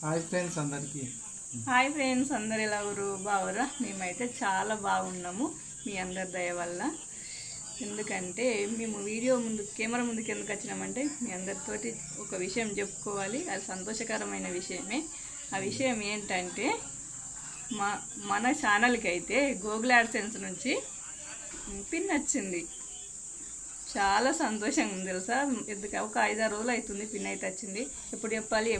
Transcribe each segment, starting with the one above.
Hi friends అందరికీ. Hi friends, అందరు ఎలా బాగురా? మేమైతే చాలా బాగున్నాము మీ అందరి దయ వల్ల. ఎందుకంటే మేము కెమెరా ముందుకు ఎందుకు వచ్చినామంటే మీ అందరితోటి ఒక విషయం చెప్పుకోవాలి. అది సంతోషకరమైన విషయమే. ఆ విషయం ఏంటంటే మన ఛానల్కి అయితే గూగుల్ యాడ్సెన్స్ నుంచి పిన్ వచ్చింది. చాలా సంతోషంగా ఉంది తెలుసా. ఎందుకంటే ఒక 5-6 రోజులు అవుతుంది పిన్ అయితే వచ్చింది. ఎప్పుడు చెప్పాలి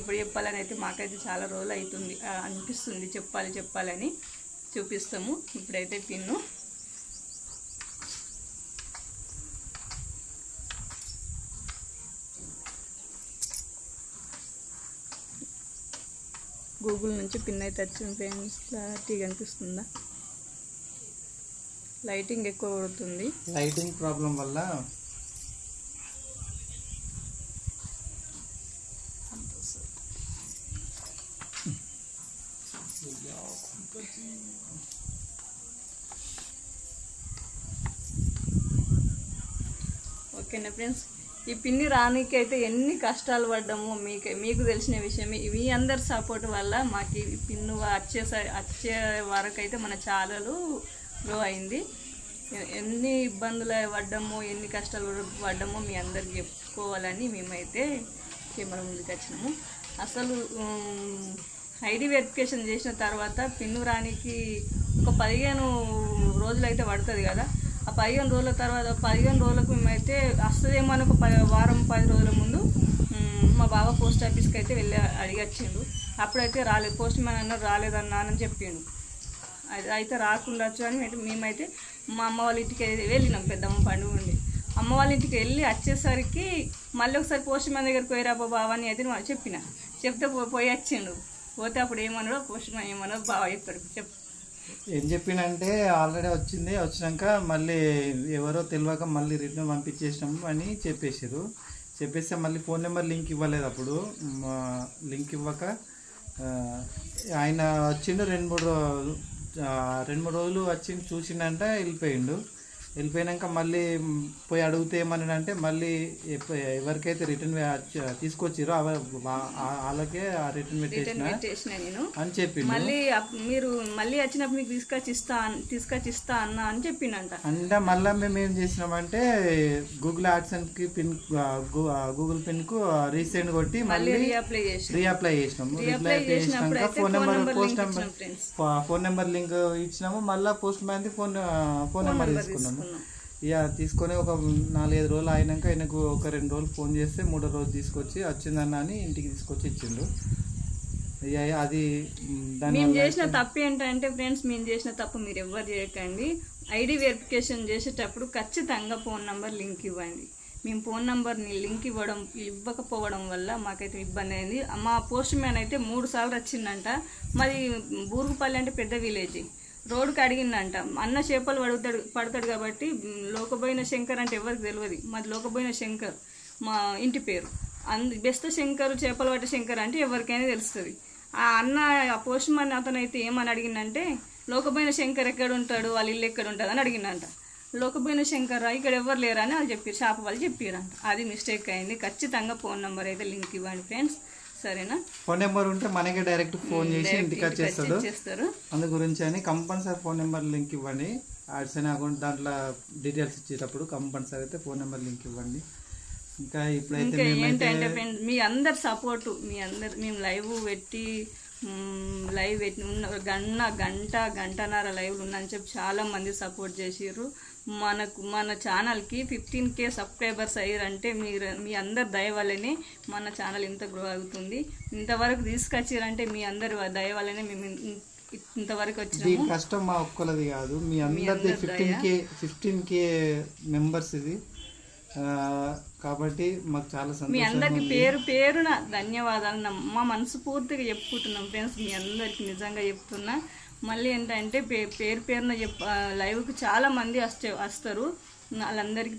అని అయితే మాకైతే చాలా రోజులు అవుతుంది అనిపిస్తుంది. చెప్పాలని చూపిస్తాము. ఇప్పుడైతే పిన్ను గూగుల్ నుంచి పిన్ అయితే వచ్చింది ఫ్రెండ్స్. క్లారిటీగా అనిపిస్తుందా? లైటింగ్ ఎక్కువ కొడుతుంది. లైటింగ్ ప్రాబ్లం వల్ల ఓకేనా ఫ్రెండ్స్, ఈ పిన్ని రానికి అయితే ఎన్ని కష్టాలు పడ్డామో మీకు తెలిసిన విషయమే. మీ అందరి సపోర్ట్ వల్ల మాకు ఈ పిన్ను వచ్చే వరకు అయితే మన ఛానల్ గ్రో అయింది. ఎన్ని ఇబ్బందులు పడ్డామో, ఎన్ని కష్టాలు పడ్డామో మీ అందరికి చెప్పుకోవాలని మేమైతే కెమెరా ముందుకు వచ్చినాము. అసలు ఐడి వెరిఫికేషన్ చేసిన తర్వాత పిన్ను రానికి ఒక 15 రోజులు అయితే పడుతుంది కదా. ఆ 15 రోజుల తర్వాత 15 రోజులకు మేమైతే వస్తుందేమో అని ఒక వారం 10 రోజుల ముందు మా బావ పోస్ట్ ఆఫీస్కి అయితే వెళ్ళి అడిగొచ్చిండు. అప్పుడైతే రాలేదు, పోస్ట్ మ్యాన్ అన్నారు రాలేదన్నా అని చెప్పిండు. అయితే రాకుండొచ్చు అని మేమైతే మా అమ్మ వాళ్ళ ఇంటికి వెళ్ళినాం. పెద్దమ్మ పండుగ ఉండి అమ్మ వాళ్ళ ఇంటికి వెళ్ళి వచ్చేసరికి మళ్ళీ ఒకసారి పోస్ట్ మ్యాన్ దగ్గరికి పోయిరా బావ అని అయితే చెప్తే పోయి వచ్చిండు. పోతే అప్పుడు ఏమన్నాడో పోస్ట్ మ్యాన్ ఏమన్నాడో బావ చెప్పాడు. ఏం చెప్పినంటే ఆల్రెడీ వచ్చినాక మళ్ళీ ఎవరో తెలియక మళ్ళీ రిటర్న్ పంపించేసినాము అని చెప్పేస్తే మళ్ళీ ఫోన్ నెంబర్ లింక్ ఇవ్వలేదు. అప్పుడు లింక్ ఇవ్వక ఆయన వచ్చిండు 2-3 రోజులు వచ్చి చూసిండంట, వెళ్ళిపోయినాక మళ్ళీ పోయి అడిగితే ఏమన్నాడంటే మళ్ళీ ఎవరికైతే రిటర్న్ తీసుకొచ్చిరో వాళ్ళకే రిటర్న్ పెట్టేసిన నేను అని చెప్పి మీరు మళ్ళీ వచ్చినప్పుడు మీకు తీసుకొచ్చి ఇస్తా అన్నా అని చెప్పిండంట. అంటే మళ్ళీ మేము ఏం చేసినామంటే గూగుల్ యాడ్సెన్స్ కి పిన్ గూగుల్ పిన్ కు రీసెండ్ కొట్టి మళ్ళీ రీఅప్లై చేసినాము. రీఅప్లై చేసినాక ఫోన్ నెంబర్ లింక్ ఇచ్చినాము. మళ్ళీ పోస్ట్ మ్యాన్ ఫోన్ నెంబర్ తీసుకున్నాము. ఇక తీసుకొని ఒక 4-5 రోజులు అయినాక ఆయనకు ఒక 2 రోజులు ఫోన్ చేస్తే 3వ రోజు తీసుకొచ్చి వచ్చిందన్న అని ఇంటికి తీసుకొచ్చి ఇచ్చిండు. అది మేము చేసిన తప్పు ఏంటంటే ఫ్రెండ్స్, మేము చేసిన తప్పు మీరు ఎవరు చేయకండి. ఐడి వెరిఫికేషన్ చేసేటప్పుడు ఖచ్చితంగా ఫోన్ నంబర్ లింక్ ఇవ్వండి. మేము ఫోన్ నంబర్ని లింక్ ఇవ్వకపోవడం వల్ల మాకైతే ఇబ్బంది అయింది. మా పోస్ట్ మ్యాన్ అయితే 3 సార్లు వచ్చిందంట. మాది బూరుగుపల్లి అంటే పెద్ద విలేజ్. రోడ్డుకి అడిగిందంట, అన్న చేపలు పడతాడు కాబట్టి లోకబోయిన శంకర్ అంటే ఎవరికి తెలియదు. మాది లోకబోయిన శంకర్ మా ఇంటి పేరు. బెస్త శంకర్ చేపలు పట్టే శంకర్ అంటే ఎవరికైనా తెలుస్తుంది. ఆ అన్న ఆ పోస్ట్ మ్యాన్ అతను అయితే ఏమని అడిగిందంటే లోకబోయిన శంకర్ ఎక్కడ ఉంటాడు, వాళ్ళ ఇల్లు ఎక్కడ ఉంటుంది అని అడిగిందంట. లోకబోయిన శంకర్ ఇక్కడ ఎవరు లేరు అని వాళ్ళు చెప్పారు, షాప్ వాళ్ళు చెప్పారంట. అది మిస్టేక్ అయింది. ఖచ్చితంగా ఫోన్ నెంబర్ అయితే లింక్ ఇవ్వండి ఫ్రెండ్స్, సరేనా? ఫోన్ నెంబర్ ఉంటే మనకే డైరెక్ట్ ఫోన్ చేసి ఇంటికి వచ్చేస్తారు. అందు గురించి అని కంపల్సరీ ఫోన్ నెంబర్ లింక్ ఇవ్వండి. యాడ్సెన్స్ అకౌంట్ దాంట్లో డీటెయిల్స్ ఇచ్చేటప్పుడు కంపల్సరీ అయితే ఫోన్ నెంబర్ లింక్ ఇవ్వండి. ఇంకా ఇప్పుడైతే ఏంటంటే ఫ్రెండ్స్, మీ అందరు సపోర్టు, మేము లైవ్ పెట్టి ఉన్న గంటన్నర లైవ్లు ఉన్నాయని చెప్పి చాలా మంది సపోర్ట్ చేసిర్రు. మన ఛానల్కి 15K సబ్స్క్రైబర్స్ అయ్యారంటే మీ అందరి దయ వల్లనే మన ఛానల్ ఇంత గ్రో అవుతుంది. ఇంతవరకు తీసుకొచ్చారంటే మీ అందరి దయ వల్లనే మేము ఇంతవరకు వచ్చినాము. కష్టం మా ఒక్కలది కాదు, మీ అందరిది 15K మెంబర్స్ ఇది. కాబట్టి మాకు చాలా సంతోషం. మీ అందరికి పేరున ధన్యవాదాలు మా మనసు పూర్తిగా చెప్పుకుంటున్నాం ఫ్రెండ్స్. మీ అందరికి నిజంగా చెప్తున్నా. మళ్ళీ ఏంటంటే పేరున లైవ్కి చాలా మంది వస్తారు. వాళ్ళందరికీ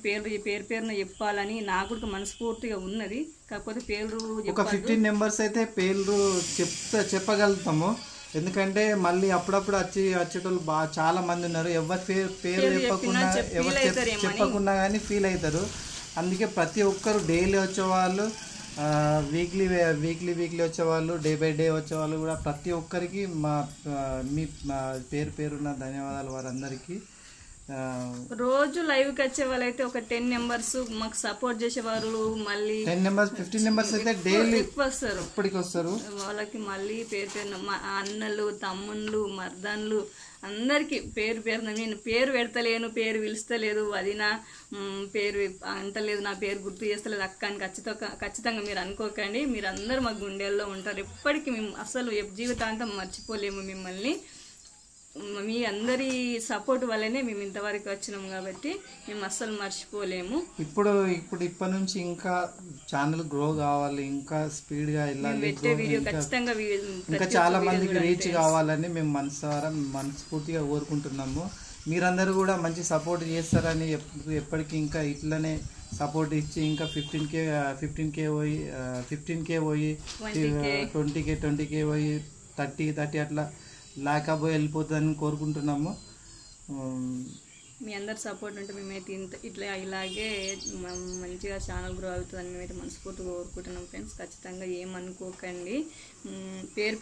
పేరున చెప్పాలని నాకు కూడా మనస్ఫూర్తిగా ఉన్నది. కాకపోతే పేర్లు ఒక 15 మెంబర్స్ అయితే పేర్లు చెప్పగలుగుతాము. ఎందుకంటే మళ్ళీ అప్పుడప్పుడు వచ్చేటోళ్ళు చాలా మంది ఉన్నారు. ఎవరి పేరు చెప్పకుండా కానీ ఫీల్ అవుతారు. అందుకే ప్రతి ఒక్కరు డైలీ వచ్చేవాళ్ళు వీక్లీ వచ్చేవాళ్ళు, డే బై డే వచ్చేవాళ్ళు కూడా ప్రతి ఒక్కరికి మా పేరున ధన్యవాదాలు వారందరికీ. రోజు లైవ్కి వచ్చే వాళ్ళైతే ఒక 10 మెంబర్స్ మాకు సపోర్ట్ చేసేవారు. మళ్ళీ 10 మెంబర్స్ 15 మెంబర్స్ అయితే డైలీ వస్తారు. ఇప్పటికి వస్తారు. వాళ్ళకి మళ్ళీ పేరు మా అన్నలు, తమ్ముళ్ళు, మర్దన్లు అందరికీ పేరున నేను పేరు పెడతలేను, పేరు పిలుస్తలేదు, వదిన పేరు అంటలేదు, నా పేరు గుర్తు చేస్తలేదు అక్క అని ఖచ్చితంగా మీరు అనుకోకండి. మీరు అందరూ మా గుండెల్లో ఉంటారు. ఎప్పటికీ మేము అసలు జీవితాంతం మర్చిపోలేము మిమ్మల్ని. మీ అందరి సపోర్ట్ వల్లనే మేము ఇంతవరకు వచ్చినాం కాబట్టి మేము అస్సలు మర్చిపోలేము. ఇప్పటి నుంచి ఇంకా ఛానల్ గ్రో కావాలి, ఇంకా స్పీడ్గా వెళ్ళాలి, ఇంకా చాలా మందికి రీచ్ కావాలని మేము మనస్ఫూర్తిగా కోరుకుంటున్నాము. మీరందరూ కూడా మంచి సపోర్ట్ చేస్తారని ఎప్పటికీ ఇంకా ఇట్లనే సపోర్ట్ ఇచ్చి ఇంకా 15K పోయి 20K పోయి 30 అట్లా లేకపోయి వెళ్ళిపోతుందని కోరుకుంటున్నాము. మీ అందరు సపోర్ట్ ఉంటే మేమైతే ఇలాగే మంచిగా ఛానల్ గ్రో అవుతుందని మేమైతే మనస్ఫూర్తిగా కోరుకుంటున్నాం ఫ్రెండ్స్. ఖచ్చితంగా ఏమనుకోకండి.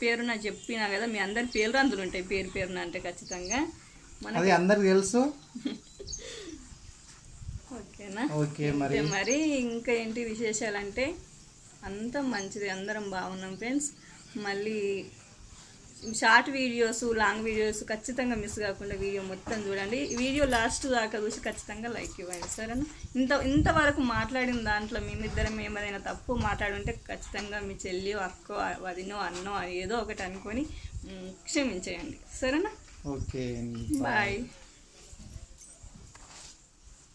పేరున చెప్పినా కదా, మీ అందరి పేర్లు అందులో ఉంటాయి. పేరున అంటే ఖచ్చితంగా అది అందరికి తెలుసు. ఓకేనా? ఓకే. మరి ఇంకా ఏంటి విశేషాలంటే అంతా మంచిది, అందరం బాగున్నాం ఫ్రెండ్స్. మళ్ళీ షార్ట్ వీడియోస్, లాంగ్ వీడియోస్ ఖచ్చితంగా మిస్ కాకుండా వీడియో మొత్తం చూడండి. వీడియో లాస్ట్ దాకా చూసి ఖచ్చితంగా లైక్ ఇవ్వండి, సరేనా? ఇంతవరకు మాట్లాడిన దాంట్లో మేమిద్దరం ఏమైనా తప్పు మాట్లాడుంటే ఖచ్చితంగా మీ చెల్లియో, అక్కో, వదినో, అన్నో ఏదో ఒకటి అనుకొని క్షమించేయండి, సరేనా? Okay, bye.